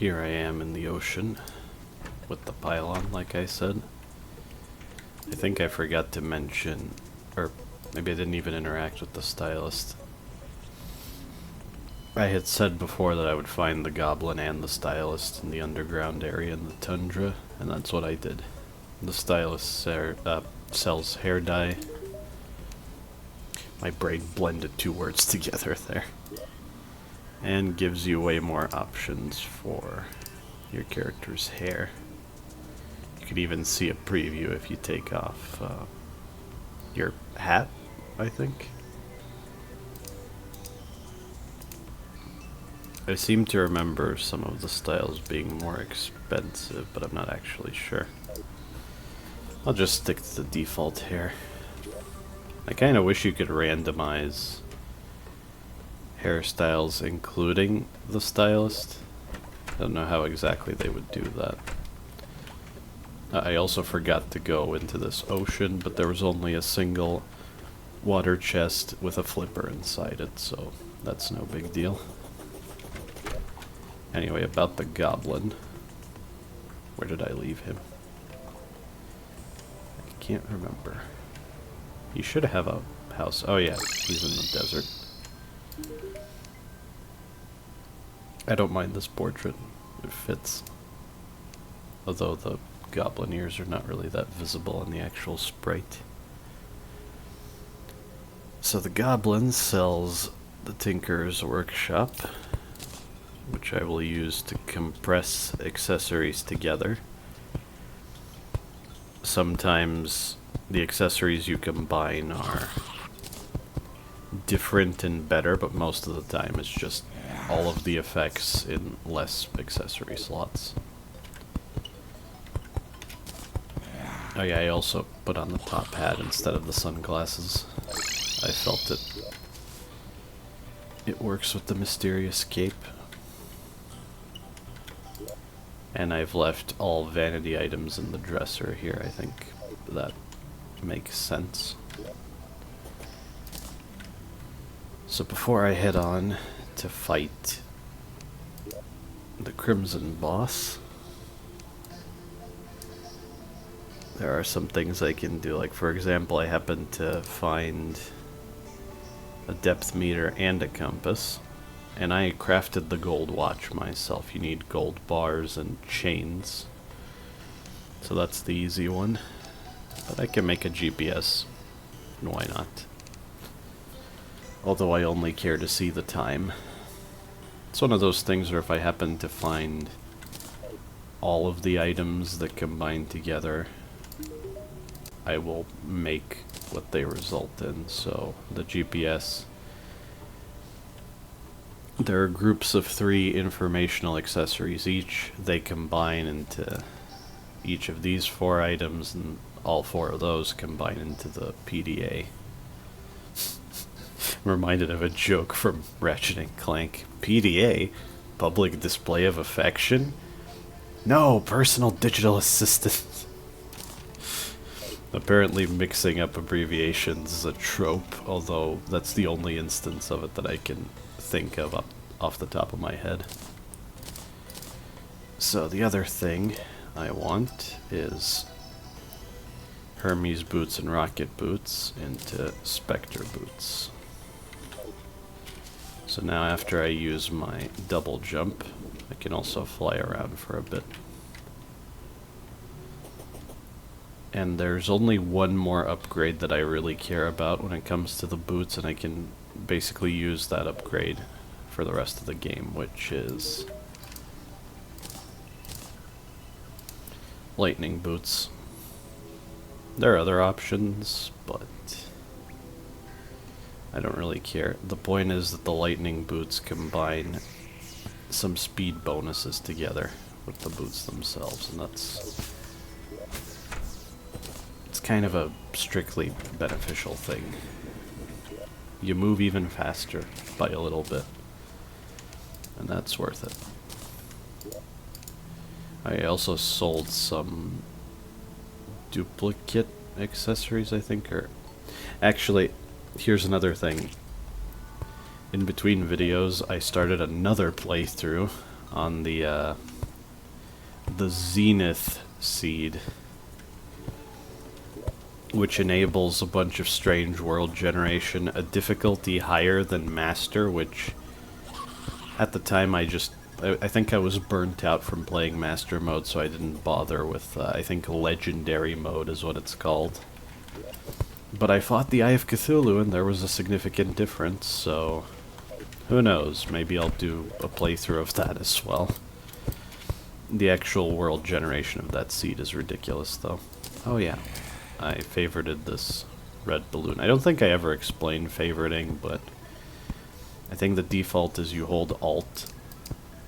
Here I am in the ocean with the pylon, like I said. I think I forgot to mention, or maybe I didn't even interact with the stylist. I had said before that I would find the goblin and the stylist in the underground area in the tundra, and that's what I did. The stylist sells hair dye. My brain blended two words together there. And gives you way more options for your character's hair. You can even see a preview if you take off your hat, I think. I seem to remember some of the styles being more expensive, but I'm not actually sure. I'll just stick to the default hair. I kind of wish you could randomize hairstyles including the stylist. I don't know how exactly they would do that. I also forgot to go into this ocean, but there was only a single water chest with a flipper inside it, so that's no big deal. Anyway, about the goblin. Where did I leave him? I can't remember. He should have a house. Oh yeah, he's in the desert. I don't mind this portrait. It fits. Although the goblin ears are not really that visible in the actual sprite. So the goblin sells the Tinker's Workshop, which I will use to compress accessories together. Sometimes the accessories you combine are different and better, but most of the time it's just all of the effects in less accessory slots. Oh yeah, I also put on the top hat instead of the sunglasses. I felt it works with the mysterious cape. And I've left all vanity items in the dresser here. I think that makes sense. So before I head on to fight the Crimson boss, there are some things I can do. Like, for example, I happen to find a depth meter and a compass, and I crafted the gold watch myself. You need gold bars and chains, so that's the easy one. But I can make a GPS, and why not? Although I only care to see the time. It's one of those things where if I happen to find all of the items that combine together, I will make what they result in. So the GPS, there are groups of 3 informational accessories each. They combine into each of these 4 items, and all 4 of those combine into the PDA. I'm reminded of a joke from Ratchet and Clank. PDA? Public Display of Affection? No, Personal Digital Assistant. Apparently mixing up abbreviations is a trope, although that's the only instance of it that I can think of off the top of my head. So the other thing I want is Hermes boots and rocket boots into Spectre boots. So now after I use my double jump, I can also fly around for a bit. And there's only one more upgrade that I really care about when it comes to the boots, and I can basically use that upgrade for the rest of the game, which is lightning boots. There are other options, but I don't really care. The point is that the lightning boots combine some speed bonuses together with the boots themselves, and it's kind of a strictly beneficial thing. You move even faster by a little bit, and that's worth it. I also sold some duplicate accessories, I think, or actually, here's another thing. In between videos, I started another playthrough on the Zenith seed, which enables a bunch of strange world generation, a difficulty higher than Master, which at the time I think I was burnt out from playing Master mode, so I didn't bother with, I think Legendary mode is what it's called. But I fought the Eye of Cthulhu and there was a significant difference, so who knows, maybe I'll do a playthrough of that as well. The actual world generation of that seed is ridiculous, though. Oh yeah, I favorited this red balloon. I don't think I ever explained favoriting, but I think the default is you hold Alt,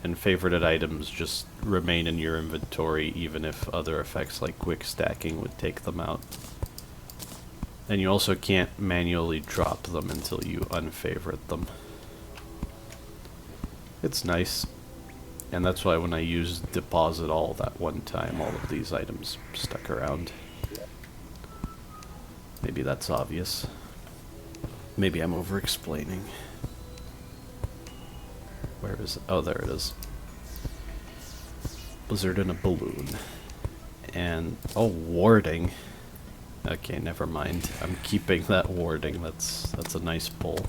and favorited items just remain in your inventory even if other effects like quick stacking would take them out. And you also can't manually drop them until you unfavorite them. It's nice. And that's why when I used deposit all that one time, all of these items stuck around. Maybe that's obvious. Maybe I'm over-explaining. Where is it? Oh, there it is. Blizzard in a balloon. And, oh, warding. Okay, never mind. I'm keeping that warding. That's a nice pull.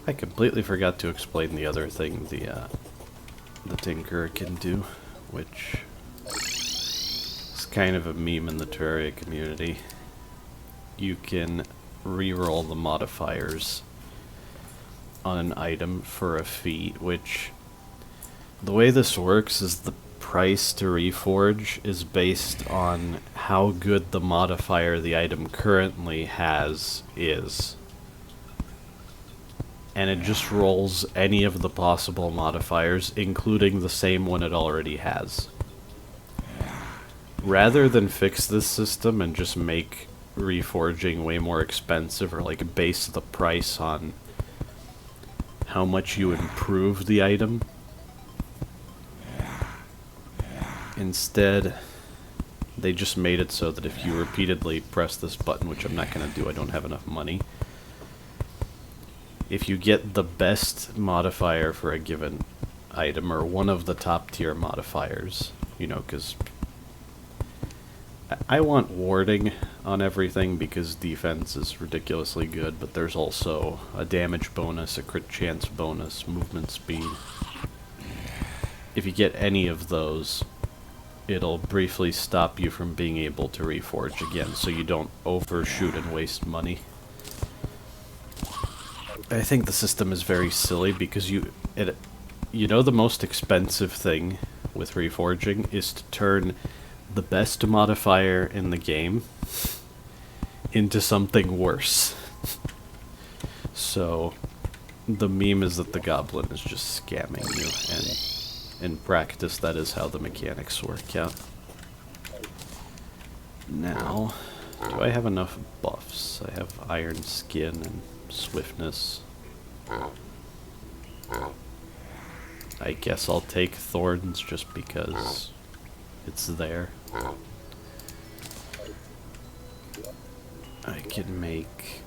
I completely forgot to explain the other thing the Tinkerer can do, which is kind of a meme in the Terraria community. You can reroll the modifiers on an item for a fee, which the way this works is the price to reforge is based on how good the modifier the item currently has is. And it just rolls any of the possible modifiers, including the same one it already has. Rather than fix this system and just make reforging way more expensive, or like base the price on how much you improve the item, instead they just made it so that if you repeatedly press this button, which I'm not going to do, I don't have enough money, if you get the best modifier for a given item, or one of the top tier modifiers, you know, because I want warding on everything because defense is ridiculously good, but there's also a damage bonus, a crit chance bonus, movement speed. If you get any of those, it'll briefly stop you from being able to reforge again, so you don't overshoot and waste money. I think the system is very silly because you know the most expensive thing with reforging is to turn the best modifier in the game into something worse. So the meme is that the goblin is just scamming you, and in practice that is how the mechanics work out. Now, do I have enough buffs? I have iron skin and swiftness. I guess I'll take thorns just because it's there. I can make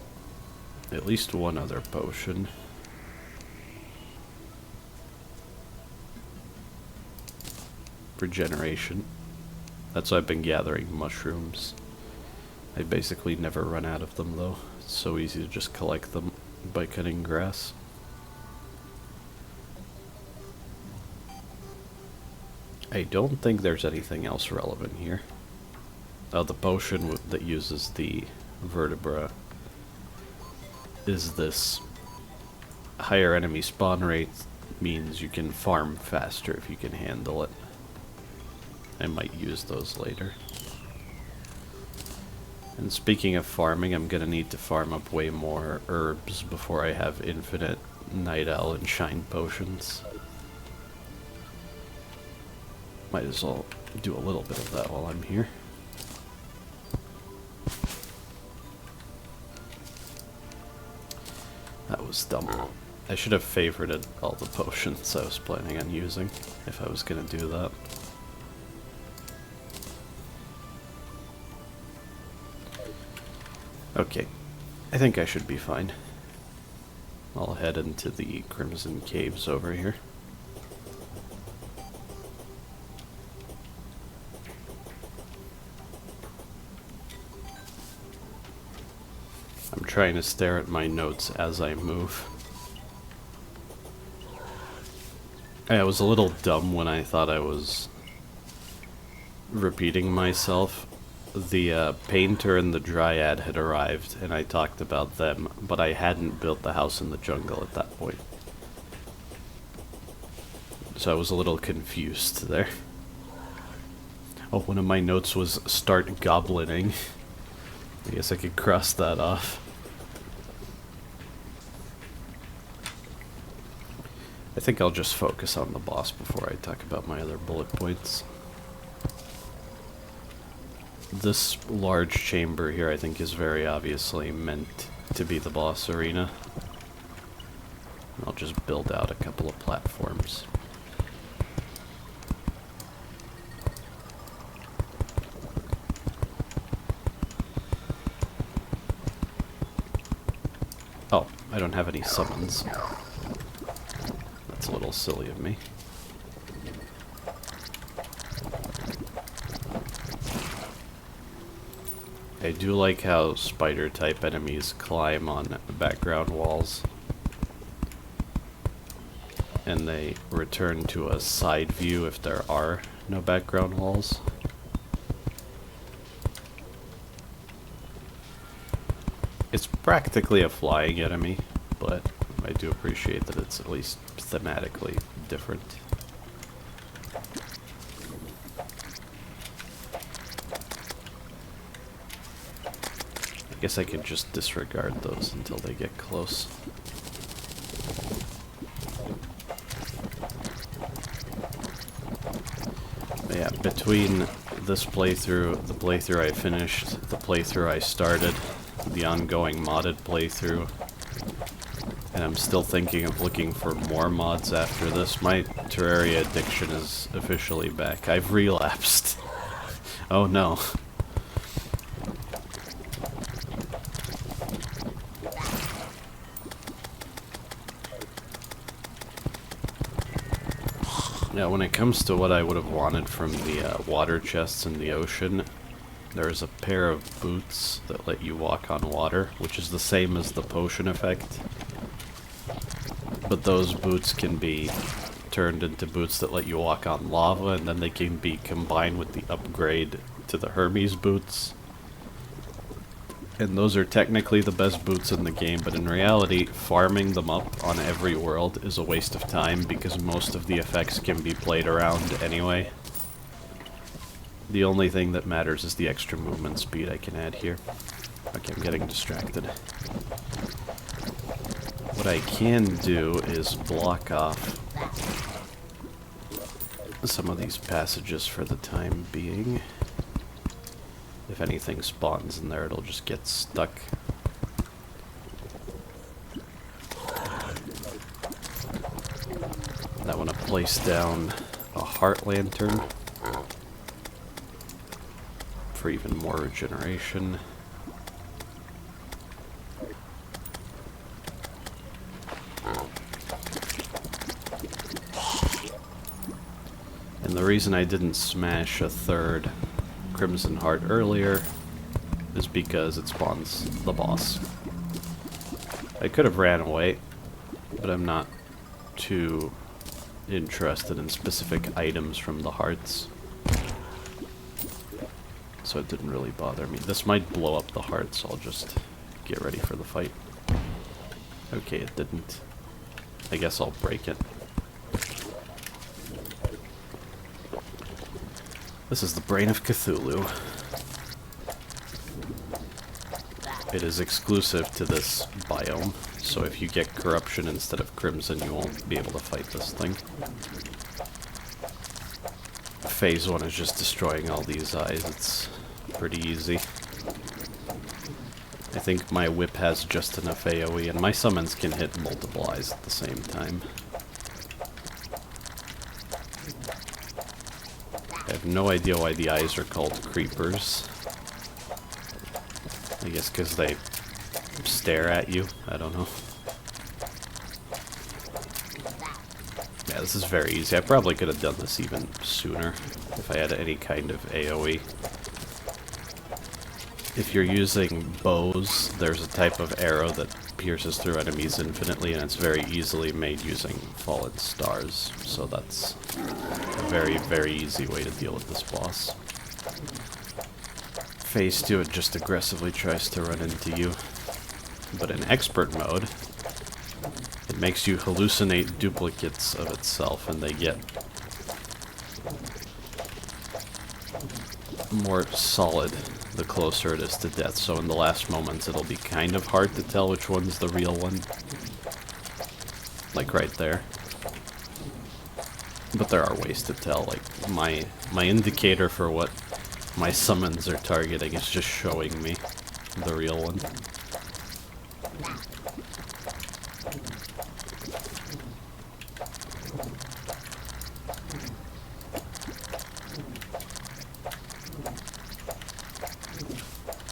at least one other potion. Regeneration. That's why I've been gathering mushrooms. I basically never run out of them though. It's so easy to just collect them by cutting grass. I don't think there's anything else relevant here. Oh, the potion that uses the vertebra is this. Higher enemy spawn rate means you can farm faster if you can handle it. I might use those later. And speaking of farming, I'm gonna need to farm up way more herbs before I have infinite Night Owl and Shine potions. Might as well do a little bit of that while I'm here. That was dumb. I should have favorited all the potions I was planning on using if I was gonna do that. Okay, I think I should be fine. I'll head into the Crimson Caves over here. I'm trying to stare at my notes as I move. I was a little dumb when I thought I was repeating myself. The painter and the dryad had arrived, and I talked about them, but I hadn't built the house in the jungle at that point. So I was a little confused there. Oh, one of my notes was start goblining. I guess I could cross that off. I think I'll just focus on the boss before I talk about my other bullet points. This large chamber here, I think, is very obviously meant to be the boss arena. I'll just build out a couple of platforms. Oh, I don't have any summons. That's a little silly of me. I do like how spider-type enemies climb on background walls. And they return to a side view if there are no background walls. It's practically a flying enemy, but I do appreciate that it's at least thematically different. I guess I could just disregard those until they get close. But yeah, between this playthrough, the playthrough I finished, the playthrough I started, the ongoing modded playthrough, and I'm still thinking of looking for more mods after this, my Terraria addiction is officially back. I've relapsed. Oh no. Yeah, when it comes to what I would have wanted from the water chests in the ocean, there's a pair of boots that let you walk on water, which is the same as the potion effect. But those boots can be turned into boots that let you walk on lava, and then they can be combined with the upgrade to the Hermes boots. And those are technically the best boots in the game, but in reality, farming them up on every world is a waste of time because most of the effects can be played around anyway. The only thing that matters is the extra movement speed I can add here. Okay, I'm getting distracted. What I can do is block off some of these passages for the time being. If anything spawns in there, it'll just get stuck. And I want to place down a heart lantern for even more regeneration. And the reason I didn't smash a third Crimson Heart earlier is because it spawns the boss. I could have ran away, but I'm not too interested in specific items from the hearts, so it didn't really bother me. This might blow up the heart, so I'll just get ready for the fight. Okay, it didn't. I guess I'll break it. This is the Brain of Cthulhu. It is exclusive to this biome, so if you get corruption instead of crimson, you won't be able to fight this thing. Phase 1 is just destroying all these eyes. It's pretty easy. I think my whip has just enough AoE, and my summons can hit multiple eyes at the same time. I have no idea why the eyes are called creepers. I guess because they stare at you. I don't know. Yeah, this is very easy. I probably could have done this even sooner if I had any kind of AoE. If you're using bows, there's a type of arrow that pierces through enemies infinitely, and it's very easily made using fallen stars. So that's a very, very easy way to deal with this boss. Phase 2, it just aggressively tries to run into you. But in expert mode, it makes you hallucinate duplicates of itself, and they get more solid the closer it is to death. So in the last moments, it'll be kind of hard to tell which one's the real one. Like right there. But there are ways to tell. Like my indicator for what my summons are targeting is just showing me the real one.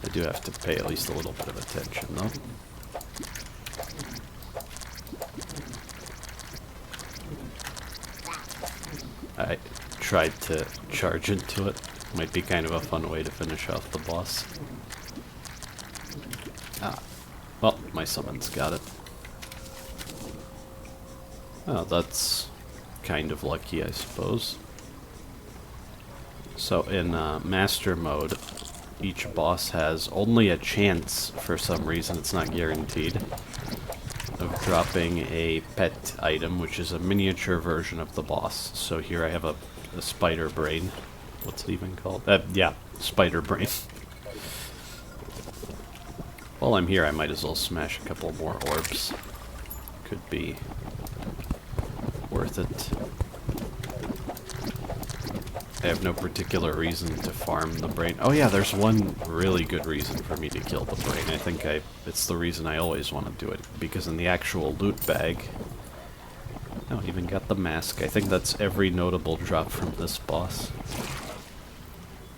I do have to pay at least a little bit of attention, though. I tried to charge into it. Might be kind of a fun way to finish off the boss. Ah. Well, my summons got it. Oh, that's kind of lucky, I suppose. So in Master Mode, each boss has only a chance, for some reason, it's not guaranteed, of dropping a pet item, which is a miniature version of the boss. So here I have a spider brain. What's it even called? Yeah, spider brain. While I'm here, I might as well smash a couple more orbs. Could be worth it. I have no particular reason to farm the brain. Oh yeah, there's one really good reason for me to kill the brain. I think it's the reason I always want to do it. Because in the actual loot bag... Oh, even got the mask. I think that's every notable drop from this boss.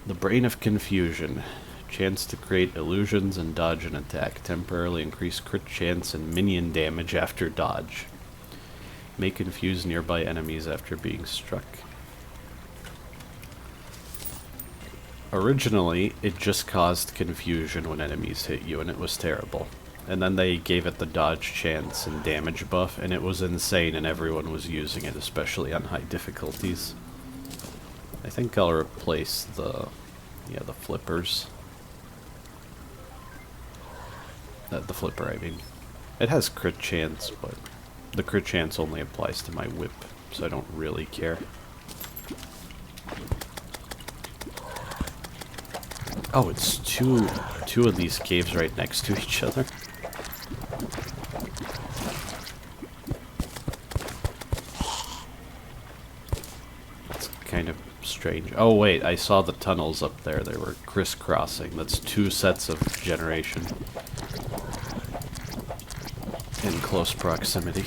The Brain of Confusion. Chance to create illusions and dodge an attack. Temporarily increase crit chance and minion damage after dodge. May confuse nearby enemies after being struck. Originally, it just caused confusion when enemies hit you, and it was terrible. And then they gave it the dodge chance and damage buff, and it was insane, and everyone was using it, especially on high difficulties. I think I'll replace the flippers. The flipper, I mean. It has crit chance, but the crit chance only applies to my whip, so I don't really care. Oh, it's two of these caves right next to each other. That's kind of strange. Oh wait, I saw the tunnels up there. They were crisscrossing. That's two sets of generation in close proximity.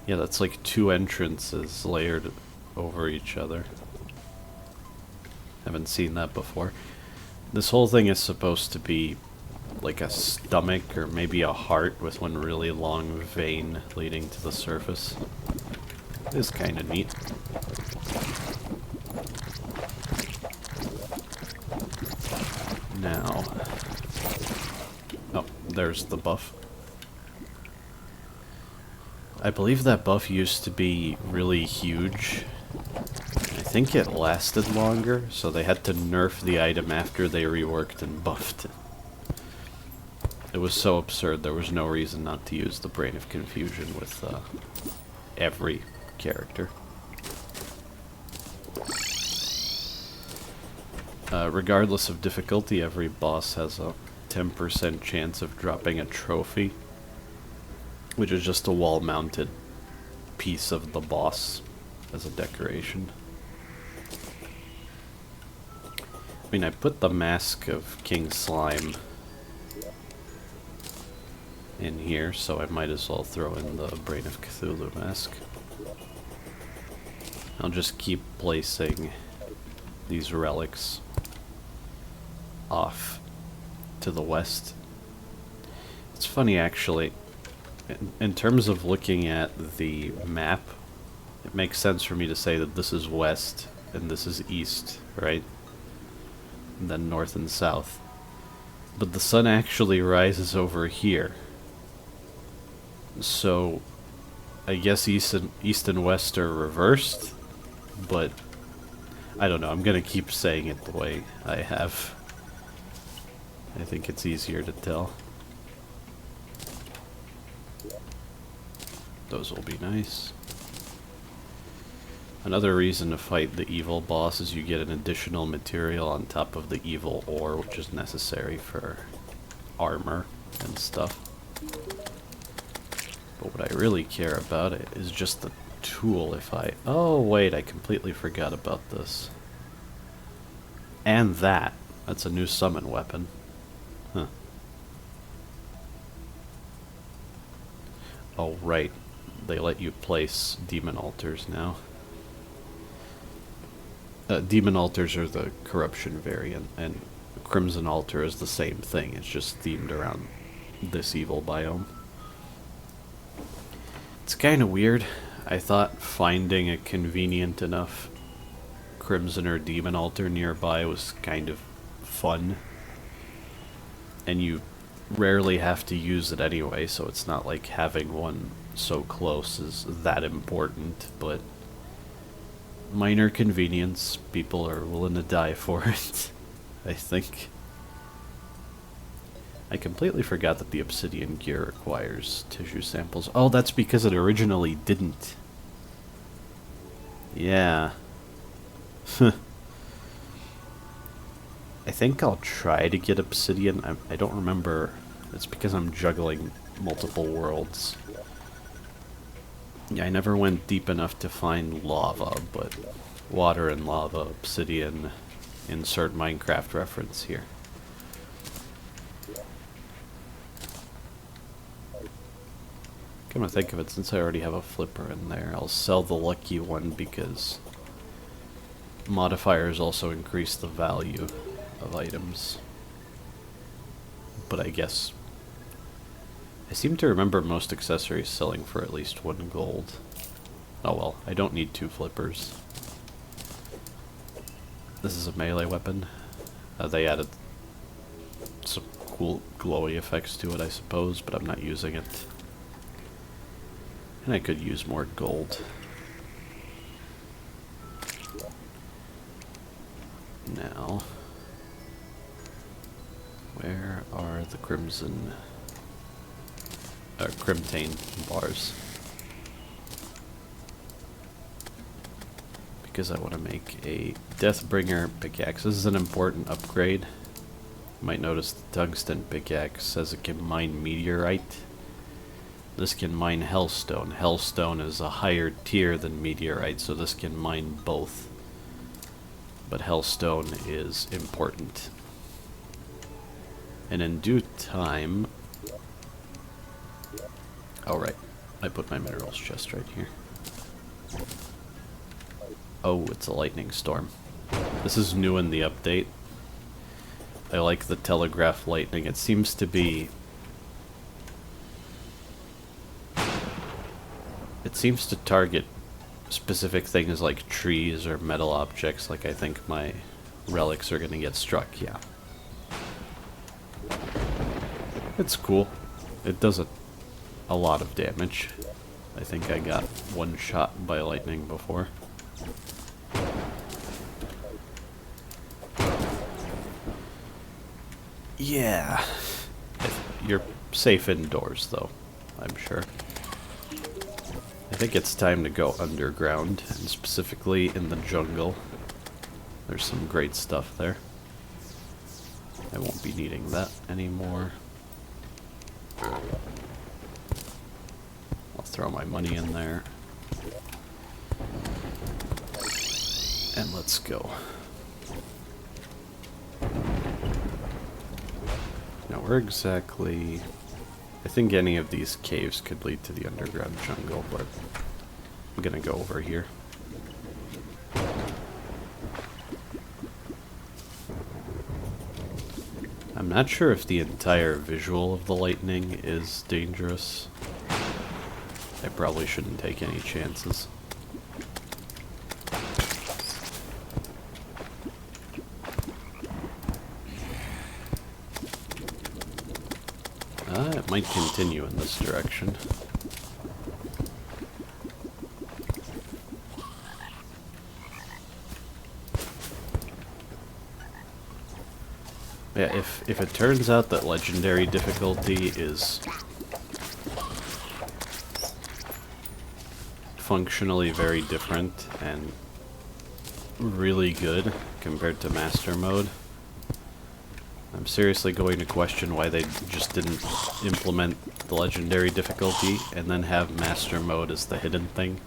Yeah, that's like two entrances layered over each other. Haven't seen that before. This whole thing is supposed to be like a stomach or maybe a heart with one really long vein leading to the surface. It is kind of neat. Now... Oh, there's the buff. I believe that buff used to be really huge. I think it lasted longer, so they had to nerf the item after they reworked and buffed it. It was so absurd, there was no reason not to use the Brain of Confusion with every character. Regardless of difficulty, every boss has a 10% chance of dropping a trophy, which is just a wall-mounted piece of the boss as a decoration. I mean, I put the Mask of King Slime in here, so I might as well throw in the Brain of Cthulhu mask. I'll just keep placing these relics off to the west. It's funny, actually. In terms of looking at the map, it makes sense for me to say that this is west and this is east, right? And then north and south. But the sun actually rises over here. So, I guess east and west are reversed, but I don't know, I'm gonna keep saying it the way I have. I think it's easier to tell. Those will be nice. Another reason to fight the evil boss is you get an additional material on top of the evil ore, which is necessary for armor and stuff. But what I really care about it is just the tool. If I... Oh, wait, I completely forgot about this. And that. That's a new summon weapon. Huh. Oh, right. They let you place demon altars now. Demon altars are the corruption variant, and Crimson Altar is the same thing. It's just themed around this evil biome. It's kind of weird. I thought finding a convenient enough Crimson or Demon Altar nearby was kind of fun. And you rarely have to use it anyway, so it's not like having one so close is that important, but minor convenience. People are willing to die for it, I think. I completely forgot that the obsidian gear requires tissue samples. Oh, that's because it originally didn't. Yeah. I think I'll try to get obsidian. I don't remember. It's because I'm juggling multiple worlds. Yeah, I never went deep enough to find lava, but water and lava, obsidian, insert Minecraft reference here. Come to think of it, since I already have a flipper in there, I'll sell the lucky one because modifiers also increase the value of items. But I guess... I seem to remember most accessories selling for at least 1 gold. Oh well, I don't need 2 flippers. This is a melee weapon. They added some cool glowy effects to it, I suppose, but I'm not using it. And I could use more gold. Now, where are the crimson... Crimtane bars? Because I want to make a Deathbringer pickaxe. This is an important upgrade. You might notice the tungsten pickaxe says it can mine meteorite. This can mine hellstone. Hellstone is a higher tier than meteorite, so this can mine both. But hellstone is important. And in due time... Oh, right. I put my minerals chest right here. Oh, it's a lightning storm. This is new in the update. I like the telegraph lightning. It seems to be... It seems to target specific things like trees or metal objects, like I think my relics are gonna get struck, yeah. It's cool. It does a lot of damage. I think I got one shot by lightning before. Yeah. You're safe indoors, though, I'm sure. I think it's time to go underground, and specifically in the jungle. There's some great stuff there. I won't be needing that anymore. I'll throw my money in there. And let's go. Now, where exactly... I think any of these caves could lead to the underground jungle, but I'm gonna go over here. I'm not sure if the entire visual of the lightning is dangerous. I probably shouldn't take any chances. It might continue in this direction. Yeah, if it turns out that legendary difficulty is functionally very different and really good compared to master mode, I'm seriously going to question why they just didn't implement the legendary difficulty and then have master mode as the hidden thing.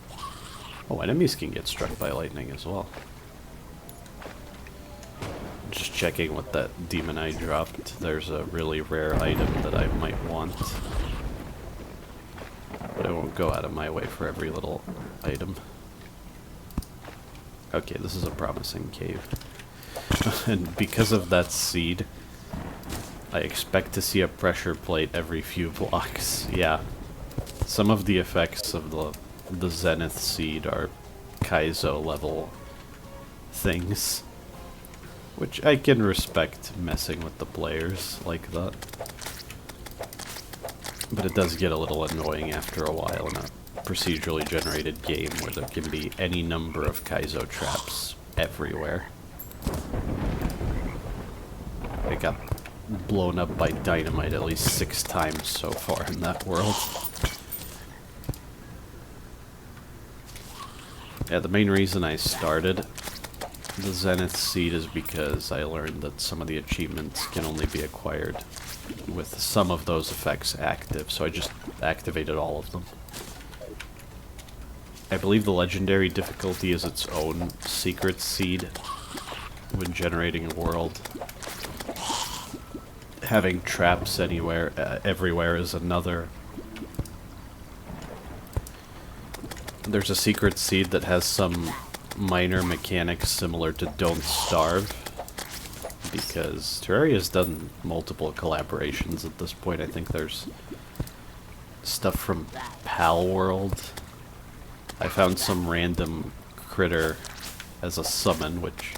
Oh, enemies can get struck by lightning as well. Just checking what that demon eye dropped. There's a really rare item that I might want. But I won't go out of my way for every little item. Okay, this is a promising cave. And because of that seed, I expect to see a pressure plate every few blocks. Yeah. Some of the effects of the Zenith seed are Kaizo level things. Which I can respect, messing with the players like that. But it does get a little annoying after a while in a procedurally generated game where there can be any number of Kaizo traps everywhere. I got blown up by dynamite at least 6 times so far in that world. Yeah, the main reason I started the Zenith Seed is because I learned that some of the achievements can only be acquired with some of those effects active, so I just activated all of them. I believe the legendary difficulty is its own secret seed when generating a world. Having traps anywhere, everywhere is another. There's a secret seed that has some minor mechanics similar to Don't Starve, because Terraria's done multiple collaborations at this point. I think there's stuff from Pal World. I found some random critter as a summon, which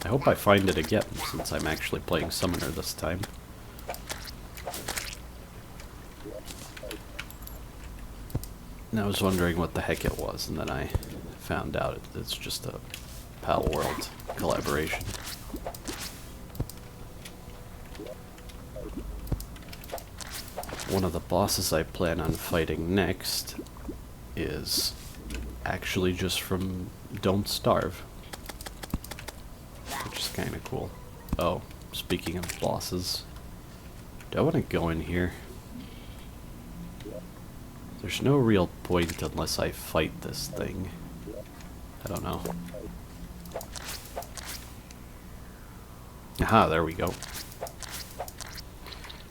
I hope I find it again, since I'm actually playing Summoner this time. And I was wondering what the heck it was, and then I found out it's just a Pal World collaboration. One of the bosses I plan on fighting next is actually just from Don't Starve, which is kind of cool. Oh, speaking of bosses, do I want to go in here? There's no real point unless I fight this thing. I don't know. Aha, there we go.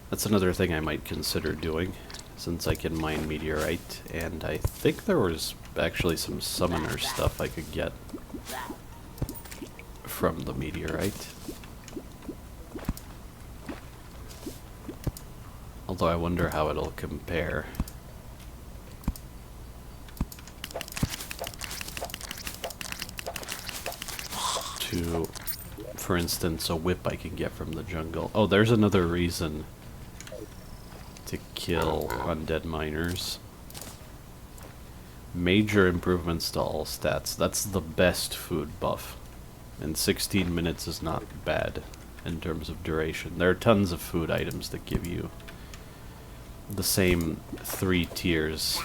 That's another thing I might consider doing, since I can mine meteorite, and I think there was actually some summoner stuff I could get from the meteorite. Although I wonder how it'll compare. To, for instance, a whip I can get from the jungle. Oh, there's another reason to kill undead miners. Major improvements to all stats. That's the best food buff. And 16 minutes is not bad in terms of duration. There are tons of food items that give you the same 3 tiers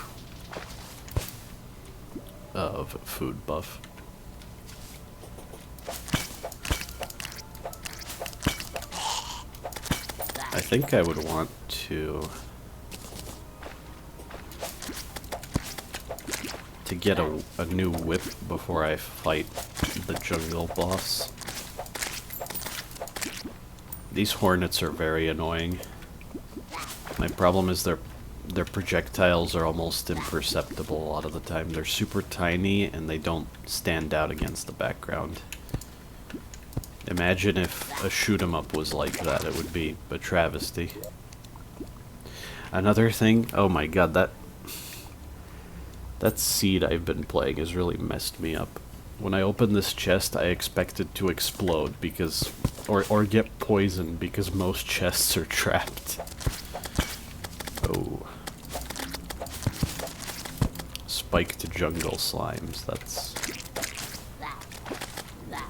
of food buff. I think I would want to get a new whip before I fight the jungle boss. These hornets are very annoying. My problem is their projectiles are almost imperceptible a lot of the time. They're super tiny and they don't stand out against the background. Imagine if a shoot 'em up was like that. It would be a travesty. Another thing, oh my god, that seed I've been playing has really messed me up. When I opened this chest, I expected to explode because, or get poisoned because most chests are trapped. Oh. Spiked jungle slimes, that's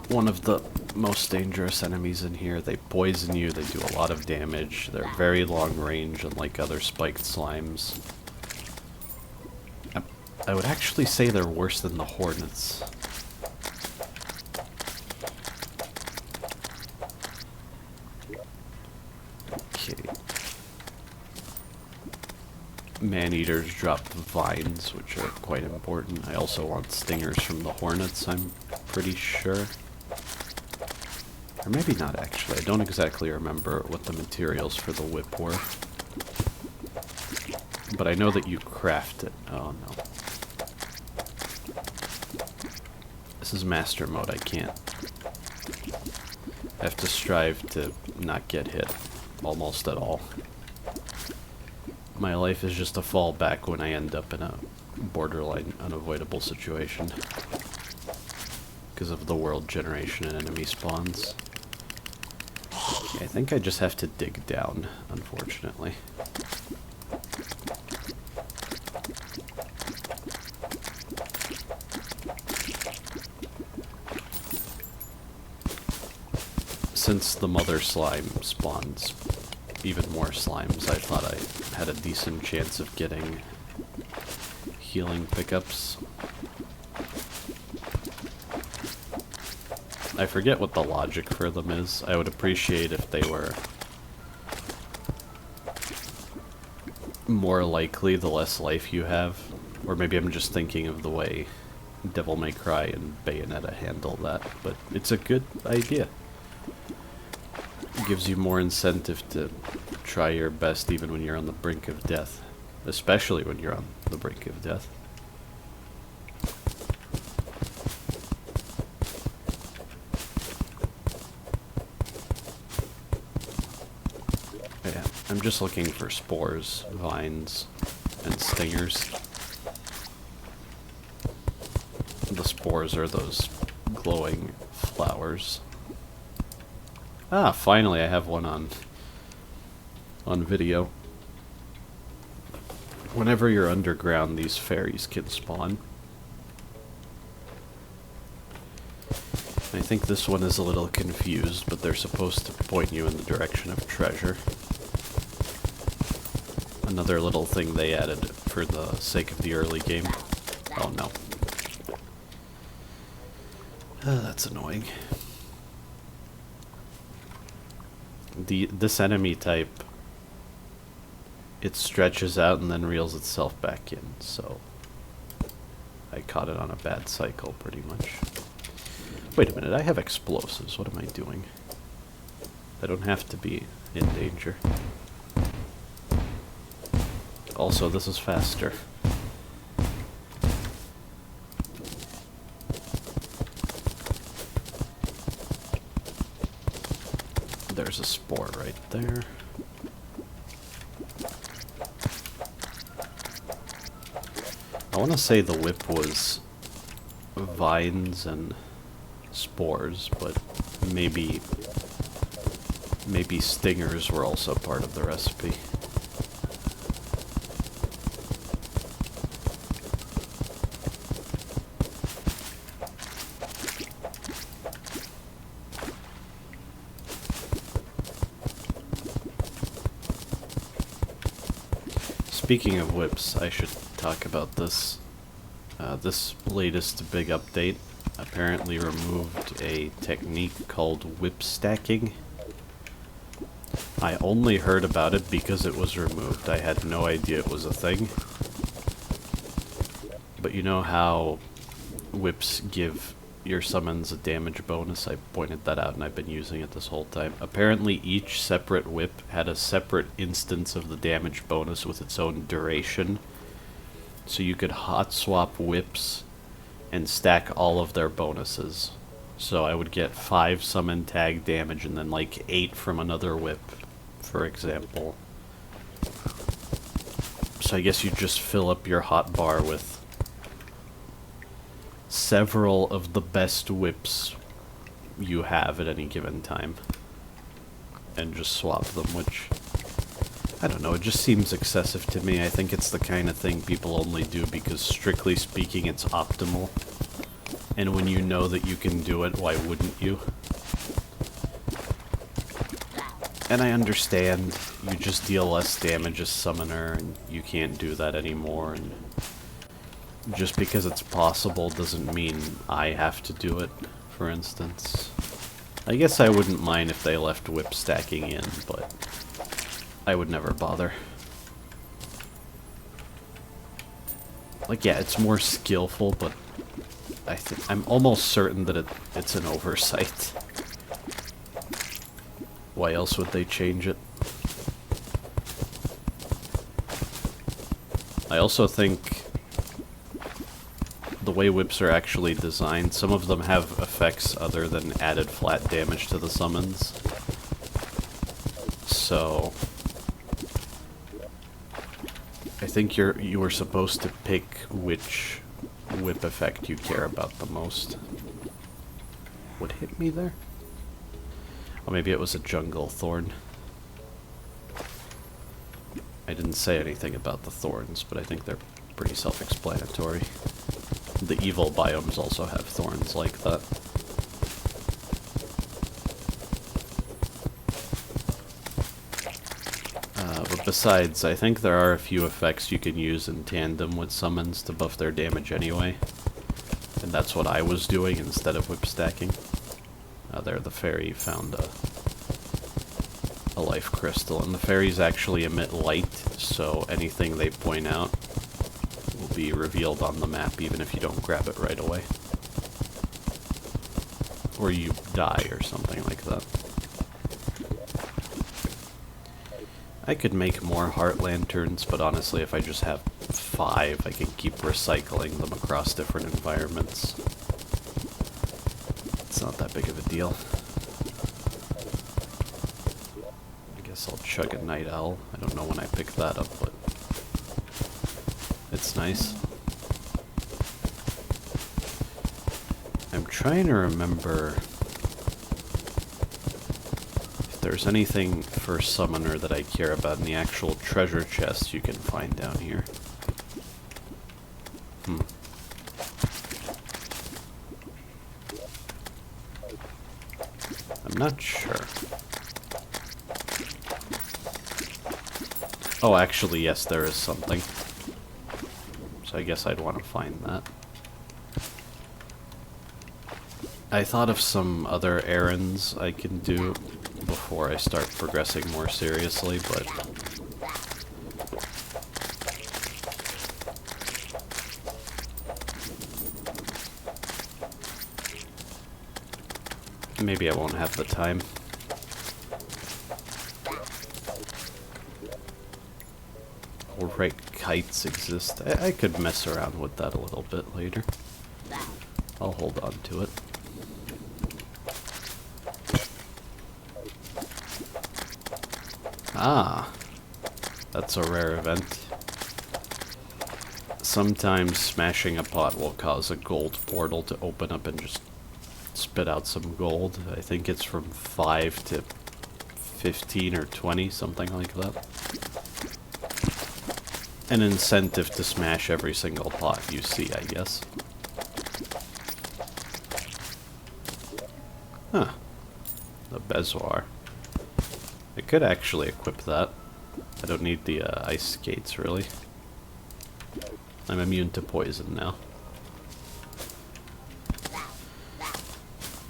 one of the most dangerous enemies in here. They poison you, they do a lot of damage, they're very long range unlike other spiked slimes. I would actually say they're worse than the hornets. Okay. Man-eaters drop vines, which are quite important. I also want stingers from the hornets, I'm pretty sure. Or maybe not, actually. I don't exactly remember what the materials for the whip were. But I know that you craft it. Oh, no. This is master mode, I can't. I have to strive to not get hit almost at all. My life is just a fallback when I end up in a borderline unavoidable situation. Because of the world generation and enemy spawns. Okay, I think I just have to dig down, unfortunately. Since the mother slime spawns even more slimes, I thought I had a decent chance of getting healing pickups. I forget what the logic for them is. I would appreciate if they were more likely the less life you have. Or maybe I'm just thinking of the way Devil May Cry and Bayonetta handle that, but it's a good idea. It gives you more incentive to try your best even when you're on the brink of death. Especially when you're on the brink of death. Yeah, I'm just looking for spores, vines, and stingers. The spores are those glowing flowers. Ah, finally I have one on video. Whenever you're underground, these fairies can spawn. I think this one is a little confused, but they're supposed to point you in the direction of treasure. Another little thing they added for the sake of the early game. Oh no. That's annoying. This enemy type, it stretches out and then reels itself back in, so I caught it on a bad cycle pretty much. Wait a minute, I have explosives. What am I doing? I don't have to be in danger. Also, this is faster. There's a spore right there. I want to say the whip was vines and spores, but maybe stingers were also part of the recipe. Speaking of whips, I should talk about this. This latest big update apparently removed a technique called whip stacking. I only heard about it because it was removed. I had no idea it was a thing. But you know how whips give your summons a damage bonus? I pointed that out and I've been using it this whole time. Apparently each separate whip had a separate instance of the damage bonus with its own duration. So you could hot swap whips and stack all of their bonuses So I would get 5 summon tag damage and then like 8 from another whip, for example. So I guess you just fill up your hotbar with several of the best whips you have at any given time. And just swap them, which, I don't know, it just seems excessive to me. I think it's the kind of thing people only do because, strictly speaking, it's optimal. And when you know that you can do it, why wouldn't you? And I understand, you just deal less damage as summoner, and you can't do that anymore, and just because it's possible doesn't mean I have to do it, for instance. I guess I wouldn't mind if they left whip stacking in, but I would never bother. Like, yeah, it's more skillful, but I'm almost certain that it's an oversight. Why else would they change it? I also think the way whips are actually designed, some of them have effects other than added flat damage to the summons. So I think you were supposed to pick which whip effect you care about the most. What hit me there? Oh, maybe it was a jungle thorn. I didn't say anything about the thorns, but I think they're pretty self-explanatory. The evil biomes also have thorns like that. But besides, I think there are a few effects you can use in tandem with summons to buff their damage anyway. And that's what I was doing instead of whip stacking. There, the fairy found a life crystal, and the fairies actually emit light, so anything they point out will be revealed on the map even if you don't grab it right away. Or you die or something like that. I could make more heart lanterns, but honestly if I just have 5 I can keep recycling them across different environments. It's not that big of a deal. I guess I'll chug a night owl. I don't know when I picked that up, but it's nice. I'm trying to remember if there's anything for summoner that I care about in the actual treasure chests you can find down here. I'm not sure. Oh, actually, yes, there is something. So I guess I'd want to find that. I thought of some other errands I can do before I start progressing more seriously, but maybe I won't have the time. Alright, kites exist. I could mess around with that a little bit later. I'll hold on to it. Ah, that's a rare event. Sometimes smashing a pot will cause a gold portal to open up and just spit out some gold. I think it's from 5 to 15 or 20, something like that. An incentive to smash every single pot you see, I guess. Huh. The bezoar. I could actually equip that. I don't need the ice skates, really. I'm immune to poison now.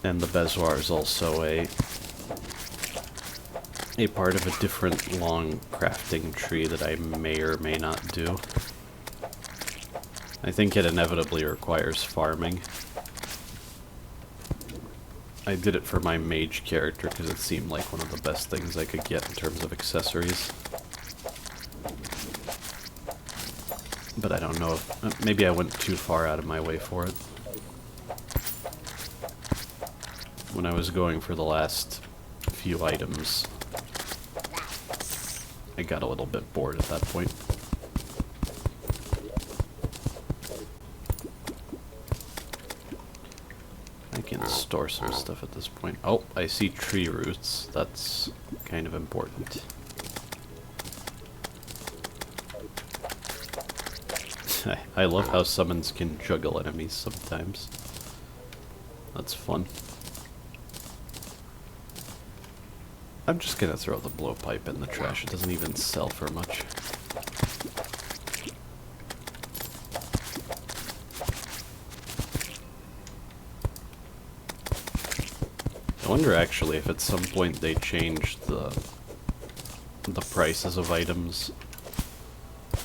And the bezoar is also a part of a different long crafting tree that I may or may not do. I think it inevitably requires farming. I did it for my mage character because it seemed like one of the best things I could get in terms of accessories. But I don't know if... maybe I went too far out of my way for it. when I was going for the last few items, I got a little bit bored at that point. I can store some stuff at this point. Oh, I see tree roots. That's kind of important. I love how summons can juggle enemies sometimes. That's fun. I'm just gonna throw the blowpipe in the trash. It doesn't even sell for much. I wonder actually if at some point they changed the prices of items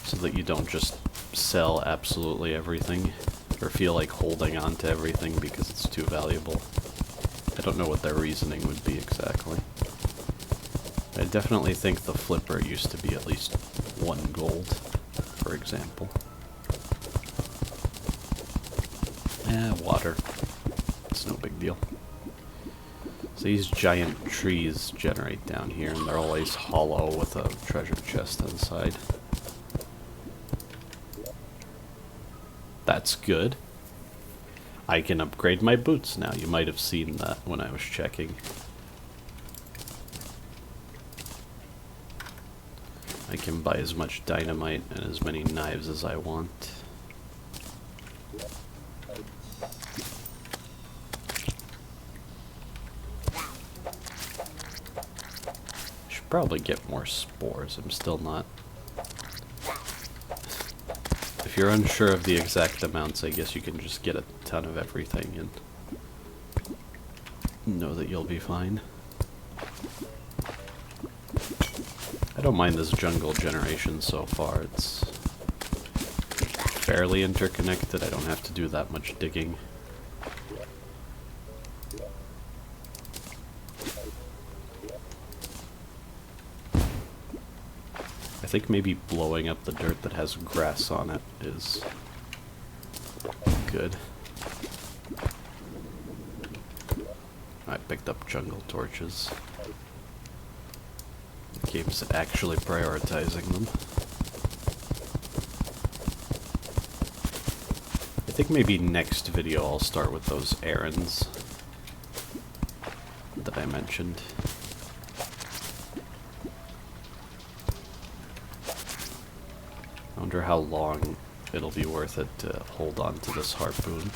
so that you don't just sell absolutely everything or feel like holding on to everything because it's too valuable. I don't know what their reasoning would be exactly. I definitely think the flipper used to be at least 1 gold, for example. Water. It's no big deal. So these giant trees generate down here, and they're always hollow with a treasure chest inside. That's good. I can upgrade my boots now. You might have seen that when I was checking. I can buy as much dynamite and as many knives as I want. Should probably get more spores. I'm still not. If you're unsure of the exact amounts, I guess you can just get a ton of everything and know that you'll be fine. I don't mind this jungle generation so far. It's fairly interconnected. I don't have to do that much digging. I think maybe blowing up the dirt that has grass on it is good. I picked up jungle torches. The game's actually prioritizing them. I think maybe next video I'll start with those errands that I mentioned. I wonder how long it'll be worth it to hold on to this harpoon.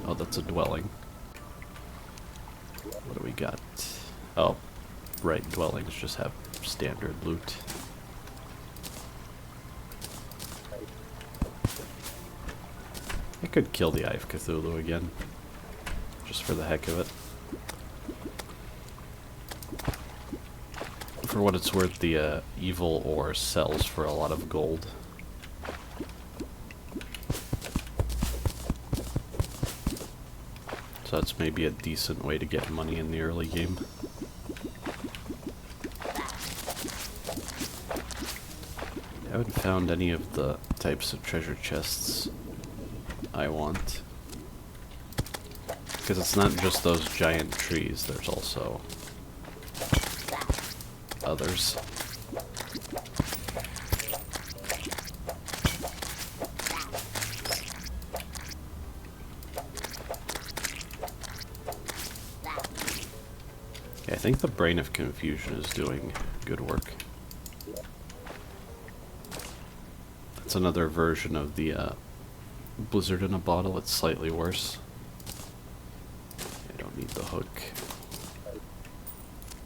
Oh, that's a dwelling. What do we got? Oh, right, dwellings just have standard loot. I could kill the Eye of Cthulhu again, just for the heck of it. For what it's worth, the evil ore sells for a lot of gold. So that's maybe a decent way to get money in the early game. I haven't found any of the types of treasure chests I want. Because it's not just those giant trees, there's also others. I think the Brain of Confusion is doing good work. It's another version of the Blizzard in a bottle. It's slightly worse. I don't need the hook.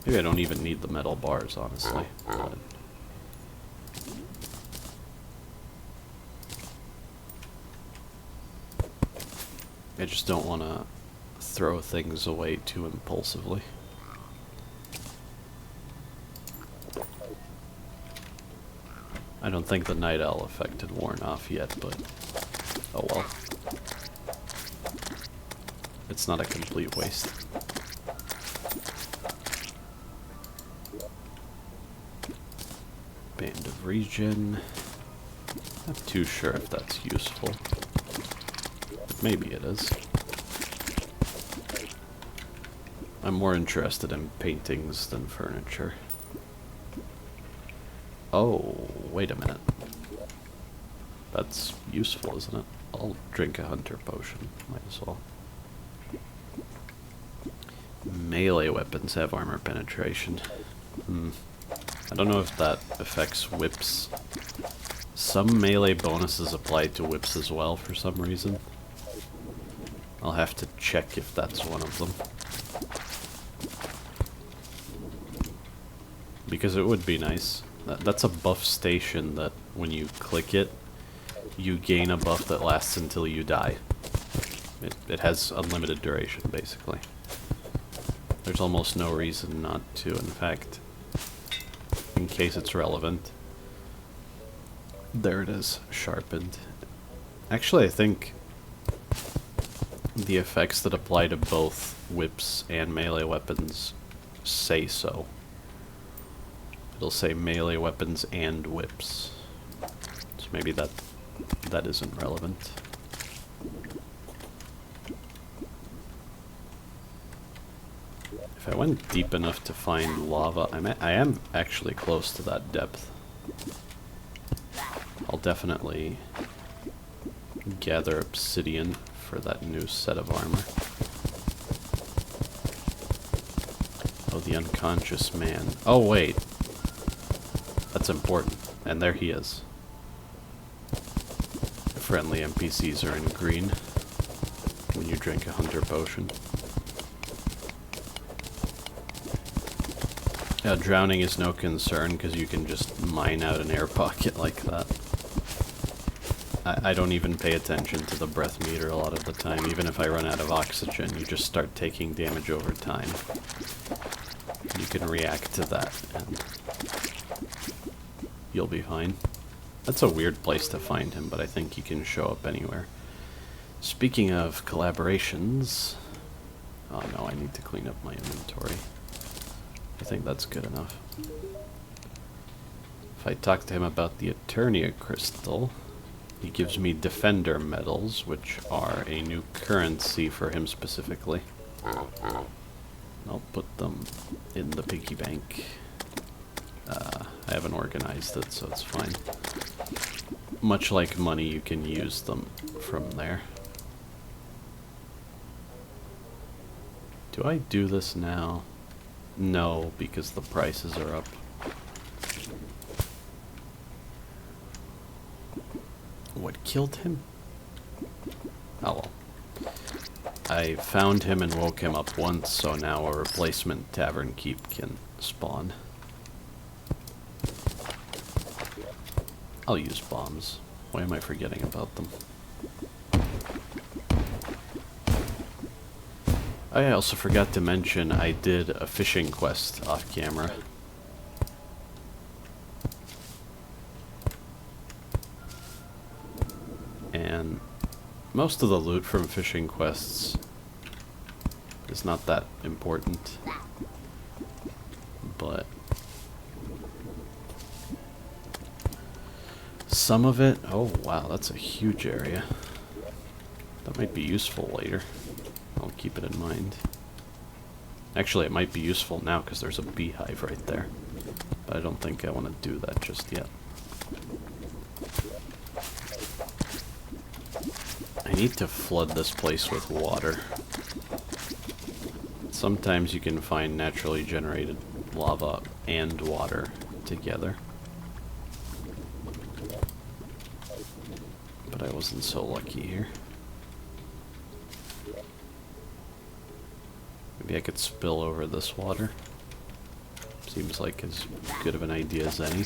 Maybe I don't even need the metal bars, honestly. But I just don't want to throw things away too impulsively. I don't think the Night Owl effect had worn off yet, but oh well. It's not a complete waste. Band of Regen. Not too sure if that's useful. But maybe it is. I'm more interested in paintings than furniture. Oh, wait a minute. That's useful, isn't it? I'll drink a hunter potion. Might as well. Melee weapons have armor penetration. I don't know if that affects whips. Some melee bonuses apply to whips as well for some reason. I'll have to check if that's one of them. Because it would be nice. That's a buff station that when you click it, you gain a buff that lasts until you die. It has unlimited duration, basically. There's almost no reason not to, in fact. In case it's relevant. There it is, sharpened. Actually, I think the effects that apply to both whips and melee weapons say so. It'll say melee weapons and whips. So maybe that isn't relevant. If I went deep enough to find lava, I am actually close to that depth. I'll definitely gather obsidian for that new set of armor. Oh, the unconscious man. Oh, wait. That's important. And there he is. The friendly NPCs are in green when you drink a hunter potion. Drowning is no concern because you can just mine out an air pocket like that. I don't even pay attention to the breath meter a lot of the time. Even if I run out of oxygen, you just start taking damage over time. You can react to that and you'll be fine. That's a weird place to find him, but I think he can show up anywhere. Speaking of collaborations... Oh no, I need to clean up my inventory. I think that's good enough. If I talk to him about the Eternia crystal, he gives me defender medals, which are a new currency for him specifically. I'll put them in the piggy bank. I haven't organized it, so it's fine. Much like money, you can use them from there. Do I do this now? No, because the prices are up. What killed him? Oh well. I found him and woke him up once, so now a replacement tavern keep can spawn. I'll use bombs. Why am I forgetting about them? I also forgot to mention I did a fishing quest off camera. And most of the loot from fishing quests is not that important. But some of it, oh wow, that's a huge area. That might be useful later. I'll keep it in mind. Actually, it might be useful now because there's a beehive right there. But I don't think I want to do that just yet. I need to flood this place with water. Sometimes you can find naturally generated lava and water together. But I wasn't so lucky here. Maybe I could spill over this water. Seems like as good of an idea as any.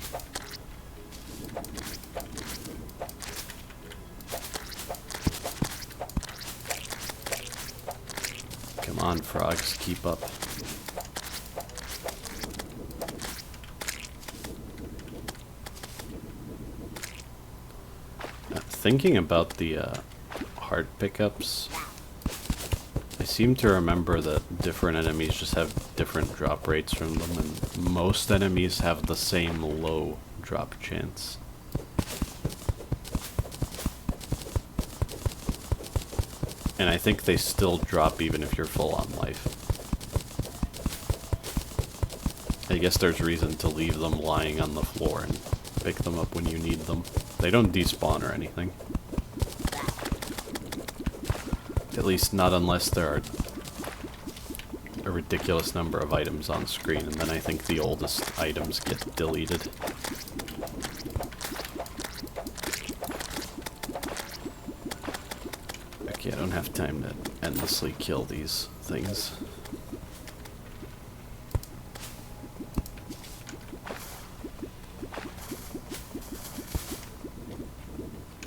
Come on, frogs, keep up. Thinking about the heart pickups, I seem to remember that different enemies just have different drop rates from them, and most enemies have the same low drop chance. And I think they still drop even if you're full on life. I guess there's reason to leave them lying on the floor and pick them up when you need them. They don't despawn or anything. At least not unless there are a ridiculous number of items on screen, and then I think the oldest items get deleted. Okay, I don't have time to endlessly kill these things.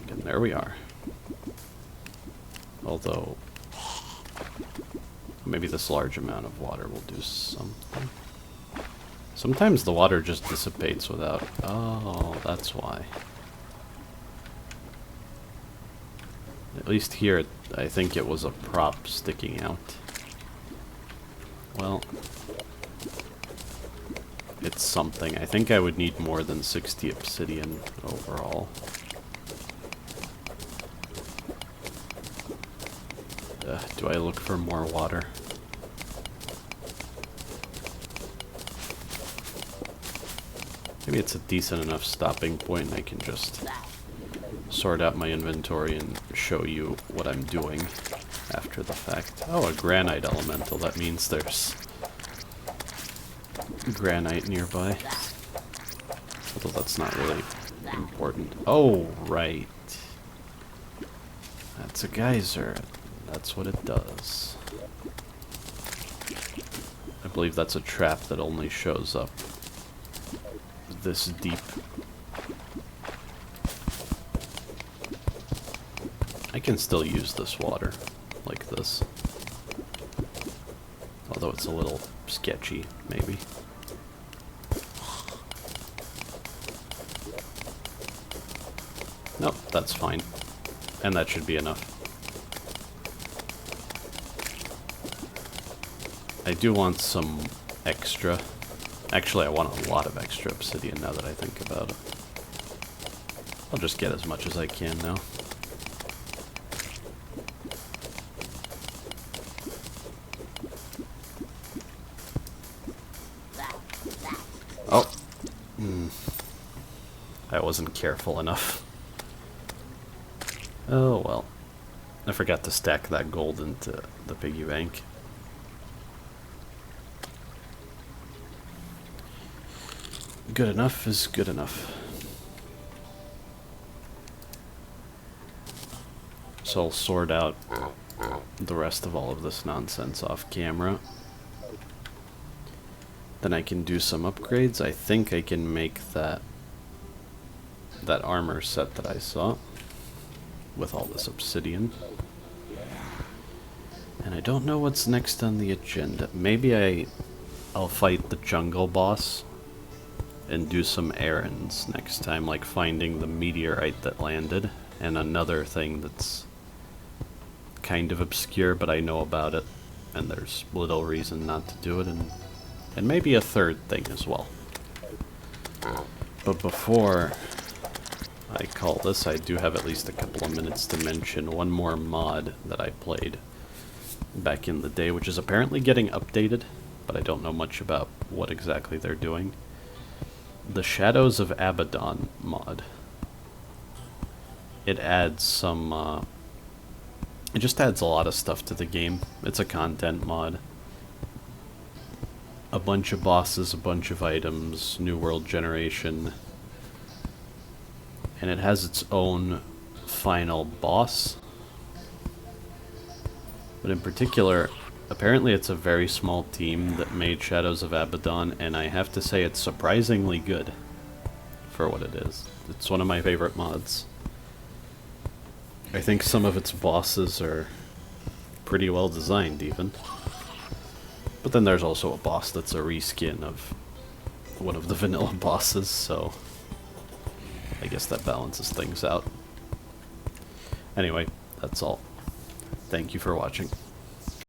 And there we are. Although, maybe this large amount of water will do something. Sometimes the water just dissipates without... Oh, that's why. At least here, I think it was a prop sticking out. Well, it's something. I think I would need more than 60 obsidian overall. Do I look for more water? Maybe it's a decent enough stopping point and I can just sort out my inventory and show you what I'm doing after the fact. Oh, a granite elemental. That means there's granite nearby. Although that's not really important. Oh, right. That's a geyser. That's what it does. I believe that's a trap that only shows up this deep. I can still use this water like this. Although it's a little sketchy, maybe. Nope, that's fine. And that should be enough. I do want some extra. Actually, I want a lot of extra obsidian now that I think about it. I'll just get as much as I can now. Oh. I wasn't careful enough. Oh well. I forgot to stack that gold into the piggy bank. Good enough is good enough. So I'll sort out the rest of all of this nonsense off camera. Then I can do some upgrades. I think I can make that armor set that I saw with all this obsidian. And I don't know what's next on the agenda. Maybe I'll fight the jungle boss and do some errands next time, like finding the meteorite that landed, and another thing that's kind of obscure, but I know about it, and there's little reason not to do it, and maybe a third thing as well. But before I call this, I do have at least a couple of minutes to mention one more mod that I played back in the day, which is apparently getting updated, but I don't know much about what exactly they're doing. The Shadows of Abaddon mod. It adds some, it just adds a lot of stuff to the game. It's a content mod. A bunch of bosses, a bunch of items, new world generation. And it has its own final boss. But in particular, apparently it's a very small team that made Shadows of Abaddon, and I have to say it's surprisingly good for what it is. It's one of my favorite mods. I think some of its bosses are pretty well designed even. But then there's also a boss that's a reskin of one of the vanilla bosses, so I guess that balances things out. Anyway, that's all. Thank you for watching.